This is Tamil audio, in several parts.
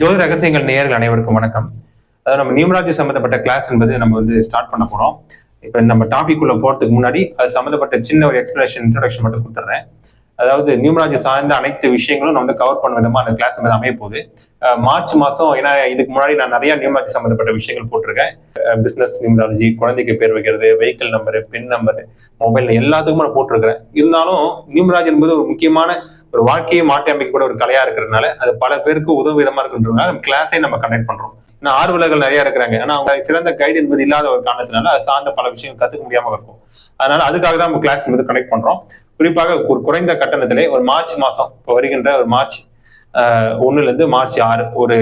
ஜோதி ரகசியங்கள் நேயர்கள் அனைவருக்கும் வணக்கம். அதாவது நம்ம நியூமராலஜி சம்பந்தப்பட்ட கிளாஸ் என்பது நம்ம ஸ்டார்ட் பண்ண போறோம். இப்ப நம்ம டாபிக் உள்ள போறதுக்கு முன்னாடி அது சம்பந்தப்பட்ட சின்ன ஒரு எக்ஸ்பிளேஷன் இன்ட்ரோடக்ஷன் மட்டும் கொடுத்துறேன். அதாவது நியூமராலஜி சார்ந்த அனைத்து விஷயங்களும் நம்ம கவர் பண்ண விதமா அந்த கிளாஸ் அமைய போகுது. மார்ச் மாசம், ஏன்னா இதுக்கு முன்னாடி நான் நிறைய நியூமராலஜி சம்பந்தப்பட்ட விஷயங்கள் போட்டிருக்கேன். பிசினஸ் நியூமராலஜி, குழந்தைக்கு பேர் வைக்கிறது, வெஹிக்கிள் நம்பர், பின் நம்பர், மொபைல் எல்லாத்துக்கும் நான் போட்டிருக்கிறேன். இருந்தாலும் நியூமராலஜி என்பது ஒரு முக்கியமான ஒரு வாழ்க்கையை மாற்றி அமைக்கக்கூட ஒரு கலையா இருக்கிறதுனால அது பல பேருக்கு உதவி விதமா இருக்குன்றதுனால நம்ம கிளாஸை நம்ம கண்டக்ட் பண்றோம். ஏன்னா ஆர்வலர்கள் நிறைய இருக்கிறாங்க. ஆனா அவங்க சிறந்த கைடு என்பது இல்லாத ஒரு காரணத்தினால அது சார்ந்த பல விஷயங்கள் கத்துக்க முடியாம இருக்கும். அதனால அதுக்காக தான் நம்ம கிளாஸ் கண்டக்ட் பண்றோம். குறிப்பாக ஒரு குறைந்த கட்டணத்திலே ஒரு மார்ச் மாசம், இப்போ வருகின்ற ஒரு மார்ச் 1 மார்ச் 6 ஒரு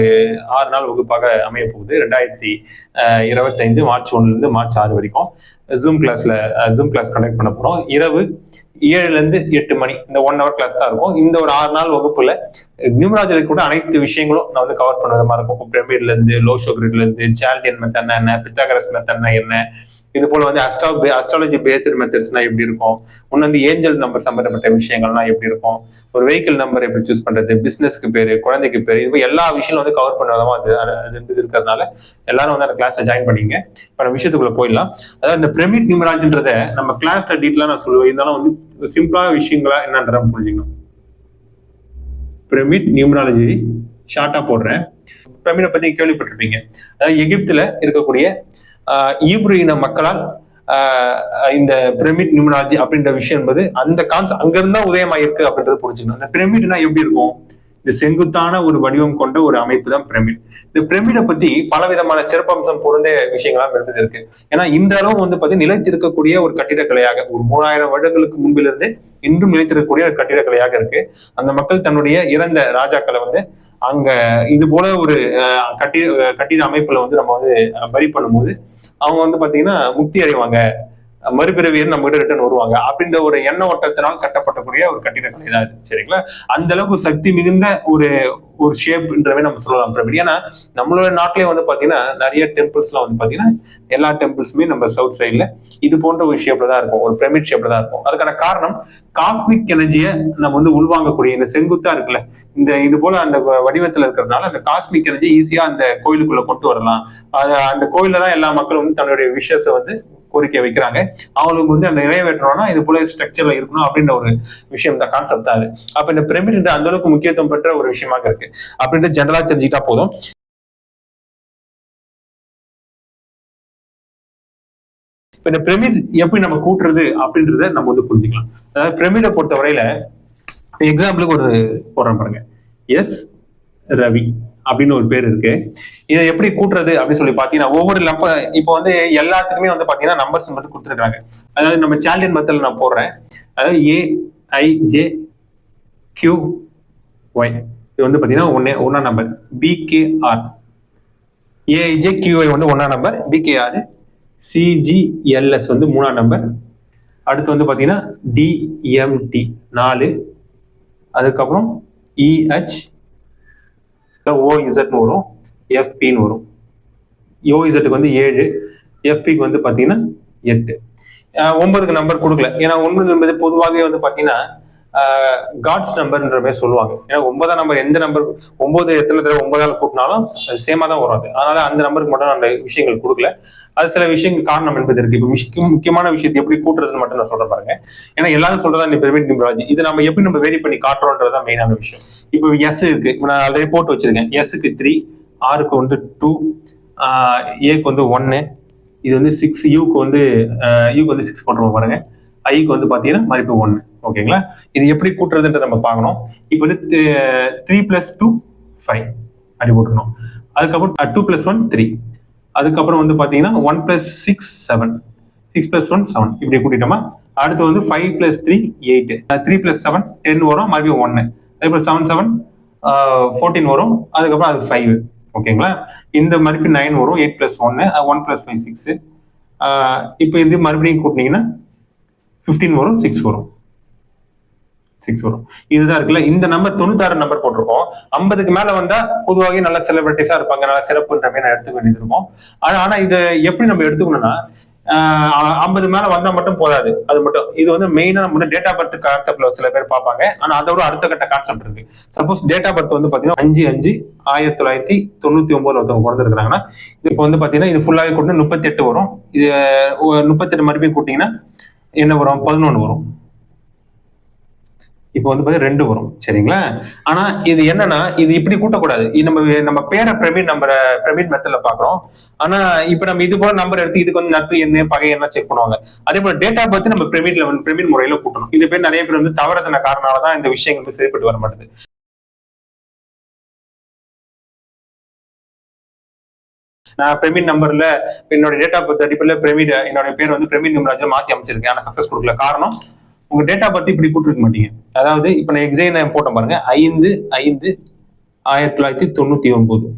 6 நாள் வகுப்பாக அமைய போகுது. 2025 மார்ச் 1 மார்ச் 6 வரைக்கும் ஜூம் கிளாஸ் கண்டக்ட் பண்ண போறோம். இரவு 7 to 8 மணி இந்த 1 hour கிளாஸ் தான் இருக்கும். இந்த ஒரு 6 நாள் வகுப்புல நியூமராலஜில கூட அனைத்து விஷயங்களும் நான் கவர் பண்ண விதமா இருக்கும். பிரமிட்ல இருந்து, லோஷோ கிரிட்ல இருந்து, சால்டியன் மெத்தட்னா என்ன, பித்தாகரஸ் மெத்தட்னா என்ன, இது போல அஸ்ட்ராலஜி பேஸ்டு மெத்தட்ஸ்னா எப்படி இருக்கும், ஏஞ்சல் நம்பர் சம்பந்தப்பட்ட விஷயங்கள்லாம் எப்படி இருக்கும், ஒரு வெஹிக்கிள் நம்பர் எப்படி சூஸ் பண்றது, பிசினஸ்க்கு பேரு, குழந்தைக்கு பேரு, இது எல்லா விஷயங்களும் கவர் பண்ணுவதமா அது இருக்கிறதுனால எல்லாரும் அந்த கிளாஸ்ல ஜாயின் பண்ணிங்க. இப்ப நம்ம விஷயத்துக்குள்ள போயிடலாம். அதாவது இந்த பிரமிட் நியூமராலஜின்றத நம்ம கிளாஸ்ல டீட்டெயிலா நான் சொல்லுவேன். இருந்தாலும் சிம்பிளா விஷயங்களா என்னன்றத புரிஞ்சுக்கணும். பிரமிட் நியூமராலஜி ஷார்ட்டா போடுறேன். பிரமிடை பத்தி கேள்விப்பட்டிருப்பீங்க. அதாவது எகிப்துல இருக்கக்கூடிய ஈப்ரு இன மக்களால் இந்த பிரமிட் நியூமராலஜி அப்படின்ற விஷயம் என்பது அந்த அங்கிருந்தா உதயமாயிருக்கு அப்படின்றது புரிஞ்சுக்கணும். இந்த பிரமிட்னா எப்படி இருக்கும்? இந்த செங்குத்தான ஒரு வடிவம் கொண்ட ஒரு அமைப்பு தான் பிரமிட். இந்த பிரமிடை பத்தி பல விதமான சிறப்பம்சம் பொருந்த விஷயங்களாம் இருக்கு. ஏன்னா இந்த அளவு நிலைத்திருக்கக்கூடிய ஒரு கட்டிடக்கலையாக, ஒரு 3000 வருடங்களுக்கு முன்பிலிருந்து இன்றும் நிலைத்திருக்கக்கூடிய ஒரு கட்டிடக்கலையாக இருக்கு. அந்த மக்கள் தன்னுடைய இறந்த ராஜாக்களை அங்க இது போல ஒரு கட்டிட அமைப்புல நம்ம பரி பண்ணும்போது அவங்க பாத்தீங்கன்னா முக்தி அடைவாங்க, மறுபிறவியர் நம்ம கிட்ட ரிட்டர்ன் வருவாங்க அப்படின்ற ஒரு எண்ண ஓட்டத்தினால் கட்டப்படக்கூடிய ஒரு கட்டிடக்கலை தான் இது. சரிங்களா? அந்த அளவுக்கு சக்தி மிகுந்த ஒரு ஷேப்ன்றவே நம்ம சொல்லலாம் பிரமிட். ஏன்னா நம்மளோட நாட்டிலே பாத்தீங்கன்னா நிறைய டெம்பிள்ஸ் எல்லாம் பாத்தீங்கன்னா எல்லா டெம்பிள்ஸுமே நம்ம சவுத் சைட்ல இது போன்ற ஒரு ஷேப்ல தான் இருக்கும், ஒரு பிரமிட் ஷேப்ல தான் இருக்கும். அதுக்கான காரணம் காஸ்மிக் எனர்ஜியை நம்ம உள்வாங்கக்கூடிய இந்த செங்குத்தா இருக்குல்ல, இந்த இது போல அந்த வடிவத்துல இருக்கிறதுனால அந்த காஸ்மிக் எனர்ஜி ஈஸியா அந்த கோயிலுக்குள்ள கொண்டு வரலாம். அந்த கோயில்ல தான் எல்லா மக்களும் தன்னுடைய விஷயத்தை கோரிக்கை வைக்கிறாங்க. அவங்களுக்கு அந்த நிறைவேற்றணும்னா இது போல ஸ்ட்ரக்சர்ல இருக்கணும் அப்படின்ற ஒரு விஷயம் தான், கான்செப்ட் தான் அது. அப்ப இந்த பிரமிட் அந்த அளவுக்கு முக்கியத்துவம் பெற்ற ஒரு விஷயமாக இருக்கு அப்படின்ட்டு ஜெனரலா தெரிஞ்சுக்கிட்டா போதும். இப்ப இந்த பிரமிட் எப்படி நம்ம கூட்டுறது அப்படின்றத நம்ம புரிஞ்சுக்கலாம். அதாவது பிரமிடை பொறுத்தவரையில எக்ஸாம்பிளுக்கு ஒரு போடுறேன் பாருங்க. எஸ் ரவி அப்படின்னு ஒரு பேர் இருக்கு. இதை எப்படி கூட்டுறது அப்படின்னு சொல்லி பாத்தீங்கன்னா ஒவ்வொரு இப்போ எல்லாத்துக்குமே பாத்தீங்கன்னா நம்பர்ஸ் மட்டும் கொடுத்துருக்காங்க. அதாவது நம்ம சால்டியன் மெத்தட்ல நான் போடுறேன். அதாவது AIJQY இது பாத்தீங்கன்னா ஒன்னா நம்பர். BKR AIJQY ஒன்னா நம்பர், BKR CGLS 3ஆம் நம்பர். அடுத்து பாத்தீங்கன்னா DMT 4, அதுக்கப்புறம் EH OZ வரும், FP வரும். OZக்கு 7, FPக்கு பாத்தீங்கன்னா 8. 9க்கு நம்பர் கொடுக்கல. ஏன்னா 9 என்பது பொதுவாகவே பாத்தீங்கன்னா காட்ஸ் நம்பர்ன்ற மாதிரி சொல்லுவாங்க. ஏன்னா 9ஆம் நம்பர் எந்த நம்பர் 9 எத்தனை தடவை 9ஆல் கூட்டினாலும் அது சேமா தான் வரும். அதனால அந்த நம்பருக்கு மட்டும் அந்த விஷயங்கள் கொடுக்கல. அது சில விஷயங்கள் காரணம் என்பது இருக்கு. இப்போ முக்கியமான விஷயத்தை எப்படி கூட்டுறதுன்னு மட்டும் நான் சொல்றேன் பாருங்க. ஏன்னா எல்லாரும் சொல்றதா இந்த பிரமிட் நியூமராலஜி இது நம்ம எப்படி வேரி பண்ணி காட்டுறோன்றதுதான் மெயினான விஷயம். இப்போ எஸ் இருக்கு, இப்போ நான் ஆல்ரெடி போட்டு வச்சிருக்கேன். எஸ்க்கு 3, ஆருக்கு 2, ஏக்கு 1, இது 6, யூக்கு 6 போட்டுருவோம் பாருங்க. ஐக்கு பாத்தீங்கன்னா மறுபடியும் 1. ஓகேங்களா? இது எப்படி கூட்டுறதுன்ற நம்ம பார்க்கணும். இப்போ 3 + 2 5 அப்படி போட்டுக்கணும். அதுக்கப்புறம் 2 + 1 3. அதுக்கப்புறம் பாத்தீங்கன்னா 1 + 6 7, 6 + 1 7 இப்படி கூட்டிட்டோமா. அடுத்து 5 + 3 8, 3 + 7 10 வரும், மறுபடியும் 1. அதுக்கப்புறம் 7 7 14 வரும், அதுக்கப்புறம் அது 5. ஓகேங்களா? இந்த மறுபடியும் 9 வரும், 8 + 1 1 + 5 6. இப்போ இது மறுபடியும் கூட்டினீங்கன்னா 15 வரும், 6 வரும். இதுதான் இருக்குல்ல. இந்த நம்பர் 96 நம்பர் போட்டிருக்கோம். 50க்கு மேல வந்தா பொதுவாக நல்ல செலிபிரிட்டிஸா இருப்பாங்க, நல்ல சிறப்புன்ற மாதிரி நான் எடுத்துக்க வேண்டியது இருக்கும். ஆனா இதை எப்படி நம்ம எடுத்துக்கணும்னா 50 மேல வந்தா மட்டும் போதாது. அது மட்டும் இது வந்து மெயினா நம்ம டேட் ஆஃப் பர்த் கான்செப்ட்ல சில பேர் பார்ப்பாங்க. ஆனா அதோட அடுத்த கட்ட கான்செப்ட் இருக்கு. சப்போஸ் டேட் ஆஃப் பர்த் வந்து பாத்தீங்கன்னா 5/5/1999 ஒருத்தவங்க பிறந்திருக்காங்கன்னா, இப்போ வந்து பாத்தீங்கன்னா இது ஃபுல்லாவே கூட்டினா 38 வரும். இது 38 மறுபடியும் கூட்டிங்கன்னா என்ன வரும்? 11 வரும். இப்போ வந்து பாத்தீங்கன்னா 2 வரும். சரிங்களா? ஆனா இது என்னன்னா இது இப்படி கூட்டக்கூடாது. நம்ம பேரை பிரவீன் மெத்தட்ல பாக்குறோம். ஆனா இப்ப நம்ம இது போல நம்பர் எடுத்து இதுக்கு வந்து நட்பு என்ன பகை என்ன செக் பண்ணுவாங்க. அதே போல டேட் ஆஃப் பர்த் நம்ம பிரவீன் முறையில கூட்டணும். இது பேர் நிறைய பேர் வந்து தவறுதன காரணாலதான் இந்த விஷயங்கள் வந்து சரிப்பட்டு வர மாட்டேது. நான் பிரவீன் நம்பர்ல என்னோட டேட் ஆஃப் பர்த் அடிப்படையில் என்னோட பேர் வந்து பிரவீன் நிம்ராஜ் மாத்தி அமைச்சிருக்கேன். ஆனா சக்சஸ் கொடுக்கல. காரணம் உங்க டேட் ஆஃப் பர்த் இப்படி கூட்டிருக்க மாட்டீங்க. அதாவது இப்ப நான் எக்ஸாம் போட்டேன் பாருங்க 5/5/1999.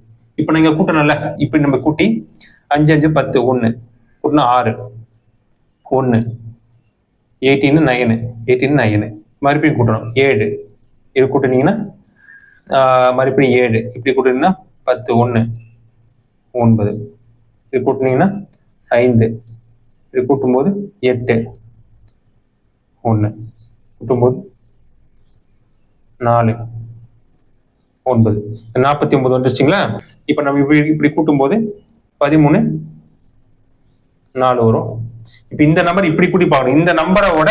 இப்ப நீங்க கூட்டணும்ல, இப்ப நம்ம கூட்டி 5/5/10 1 கூட்டினா 6 1 18 மறுபடியும் கூட்டணும் 7 இது கூட்டினீங்கன்னா மறுபடியும் 7 இப்படி கூட்டினீங்கன்னா 10 1 9 இது கூட்டினீங்கன்னா 5 இது கூட்டும்போது 8 1 கூட்டும்போது 4 9 49 வந்துருச்சுங்களா? இப்ப நம்ம இப்படி கூட்டும்போது 13 4 வரும். இப்ப இந்த நம்பர் இப்படி கூட்டி பார்க்கணும். இந்த நம்பரோட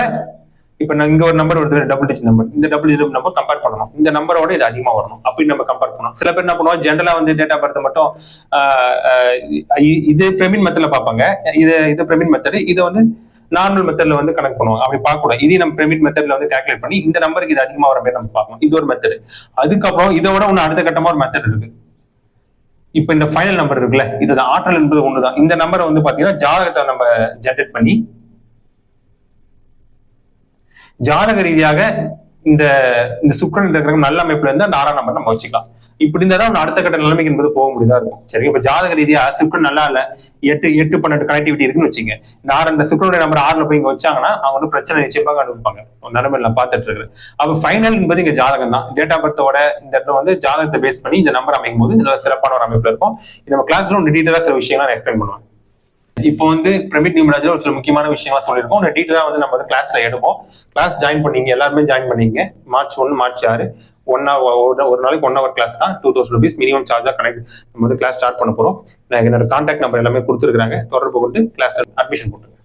இப்ப நான் இங்க ஒரு நம்பர் வருது டபுள் டிஜிட் நம்பர். இந்த டபுள் டிஜிட் நம்பர் கம்பேர் பண்ணணும். இந்த நம்பரோட இது அதிகமா வரணும். அப்படி நம்ம கம்பேர் பண்ணணும். சில பேர் என்ன பண்ணுவோம், ஜென்ரலா வந்து டேட் ஆஃப் பர்த் மட்டும் இது பிரவீன் மெத்தட்ல பார்ப்பாங்க. இது பிரவீன் மெத்தட். இதை வந்து நார்மல் மெத்தட்ல வந்து கனெக்ட் பண்ணுவாங்க. அப்படி பார்க்க கூடாது. இதையும் நம்ம பிரவீன் மெத்தட்ல வந்து கால்குலேட் பண்ணி இந்த நம்பருக்கு இது அதிகமா வர மாதிரி நம்ம பார்க்கணும். இது ஒரு மெத்தட். அதுக்கப்புறம் இதோட ஒண்ணு அடுத்த கட்டமா ஒரு மெத்தட் இருக்கு. இப்ப இந்த ஃபைனல் நம்பர் இருக்குல்ல, இது ஆற்றல் என்பது ஒண்ணுதான். இந்த நம்பரை வந்து பாத்தீங்கன்னா ஜாதகத்தை நம்ம ஜெனரேட் பண்ணி ஜாதக ரீதியாக இந்த சுக்கிரன் இருக்கிற நல்ல அமைப்புல இருந்து அந்த 6ஆம் நம்பர் நம்ம வச்சுக்கலாம். இப்படி இருந்தாதான் அடுத்த கட்ட நிலைமைக்கு என்பது போக முடியதா இருக்கும். சரி, இப்ப ஜாதக ரீதியா சுக்கிரன் நல்லா இல்ல, 8 கனெக்டிவிட்டி இருக்குன்னு வச்சுங்க. இந்த சுக்கிரனுடைய நம்பர் 6ல போய் இங்க வச்சாங்கன்னா அவங்க வந்து பிரச்சனை நிச்சயமாக அனுப்பிப்பாங்க. நிலைமை நான் பார்த்துட்டு இருக்கிறேன். அப்ப ஃபைனல் என்பது இங்க ஜாதகம் தான். டேட் ஆஃப் பர்த்தோட இந்த இடத்துல வந்து ஜாதகத்தை பேஸ் பண்ணி இந்த நம்பர் அமைக்கும் போது நல்ல சிறப்பான ஒரு அமைப்புல இருக்கும். நம்ம கிளாஸ்ல ஒன்று டீட்டெயிலா சில விஷயங்கள் எக்ஸ்பிளைன் பண்ணுவேன். இப்போ வந்து பிரவீன் நிம்ராஜ் ஒரு சில முக்கியமான விஷயமா சொல்லியிருக்கோம். டீட்டெயிலா வந்து நம்ம வந்து கிளாஸ்ல எடுப்போம். கிளாஸ் ஜாயின் பண்ணீங்க, எல்லாருமே ஜாயின் பண்ணீங்க. March 1 March 6 ஒரு நாளைக்கு 1 hour கிளாஸ் தான். 2000 rupees மினிமம் சார்ஜா கனெக்ட் நம்ம வந்து கிளாஸ் ஸ்டார்ட் பண்ண போறோம். நான் என்னோட கான்டாக்ட் நம்பர் எல்லாமே கொடுத்துருக்காங்க. தொடர்பு கொண்டு கிளாஸ் அட்மிஷன் போட்டுருங்க.